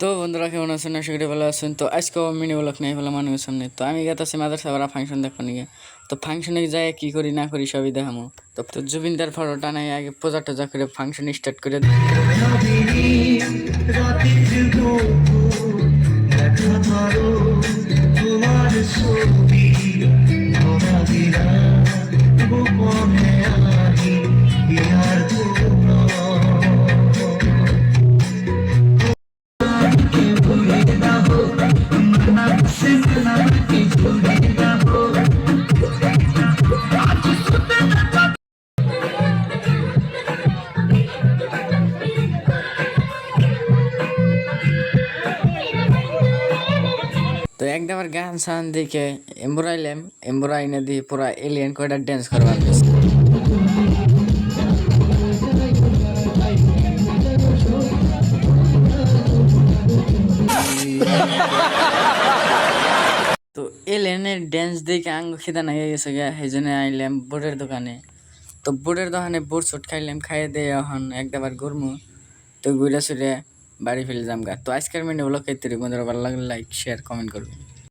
তো বন্ধুরা কেমন আছেন? আশা করি ভালো আছেন। তো আজকেও মিনি ব্লগ নিয়ে ফেলা মানুষের সামনে। তো আমি গেতেছি মাদ্রাসা ওরা ফাংশন দেখো নিয়ে। তো ফাংশনে যাই কি করি না করি সবই দেখামো। তো জুবিনদার ফটোটা নাই আগে পূজা টুজা করে ফাংশন স্টার্ট করে তো একদম গান সান দেখে এম্বুরাইলাম এম্বুরাইনে দিয়ে পুরা এলিয়েন কয়টা ড্যান্স করবার তো এলিয়েনের ড্যান্স দেখে আঙ্গ খিদা নাই গেছে গা, সেই জন্য আইলাম বোর্ডের দোকানে। তো বোর্ডের দোকানে বোর্ড সুট খাইলাম, খাইয়ে দিয়ে এখন একবার ঘুরমু। তো ঘুরে সুরে বাড়ি ফেলে যাম গা। তো আজকের মিনি ব্লগ খাইতে বন্ধুরা ভালো লাগলে লাইক শেয়ার কমেন্ট করবেন।